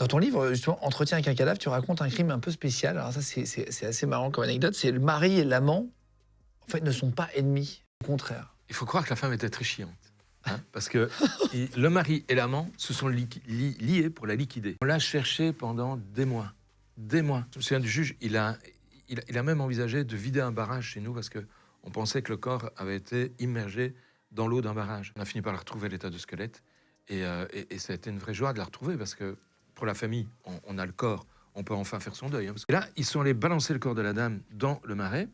Dans ton livre, justement, Entretien avec un cadavre, tu racontes un crime un peu spécial. Alors ça, c'est assez marrant comme anecdote. C'est le mari et l'amant, en fait, ne sont pas ennemis. Au contraire. Il faut croire que la femme était très chiante. Parce que le mari et l'amant se sont liés pour la liquider. On l'a cherché pendant des mois. Des mois. Je me souviens du juge, il a même envisagé de vider un barrage chez nous parce qu'on pensait que le corps avait été immergé dans l'eau d'un barrage. On a fini par la retrouver à l'état de squelette. Et ça a été une vraie joie de la retrouver parce que pour la famille, on a le corps, on peut enfin faire son deuil. Parce que là, ils sont allés balancer le corps de la dame dans le marais.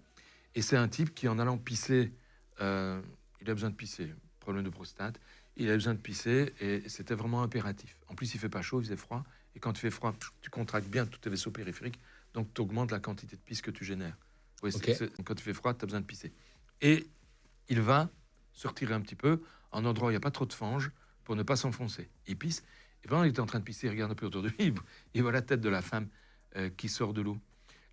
Et c'est un type qui, en allant pisser, il a besoin de pisser, problème de prostate, il a besoin de pisser et c'était vraiment impératif. En plus, il fait pas chaud, il faisait froid. Et quand il fait froid, tu contractes bien tous tes vaisseaux périphériques, donc tu augmentes la quantité de pisse que tu génères. Oui, Okay. Quand il fait froid, tu as besoin de pisser. Et il va se retirer un petit peu, en endroit où il n'y a pas trop de fange, pour ne pas s'enfoncer. Il pisse, et pendant qu'il était en train de pisser, il regarde un peu autour de lui, il voit la tête de la femme qui sort de l'eau.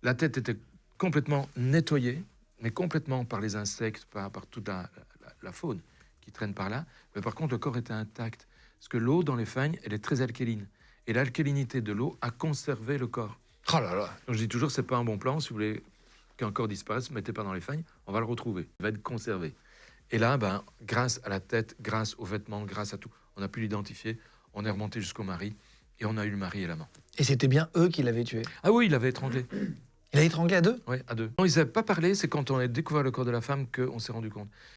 La tête était complètement nettoyée, mais complètement par les insectes, par toute la faune qui traîne par là. Mais par contre, le corps était intact. Parce que l'eau dans les fagnes, elle est très alcaline. Et l'alcalinité de l'eau a conservé le corps. Oh là là. Donc je dis toujours, c'est pas un bon plan. Si vous voulez qu'un corps disparaisse, mettez pas dans les fagnes, on va le retrouver. Il va être conservé. Et là, grâce à la tête, grâce aux vêtements, grâce à tout, on a pu l'identifier. On est remonté jusqu'au mari. Et on a eu le mari et l'amant. Et c'était bien eux qui l'avaient tué. Ah oui, il l'avait étranglé. Il a étranglé à deux? Oui, à deux. Non, ils n'avaient pas parlé, c'est quand on a découvert le corps de la femme qu'on s'est rendu compte.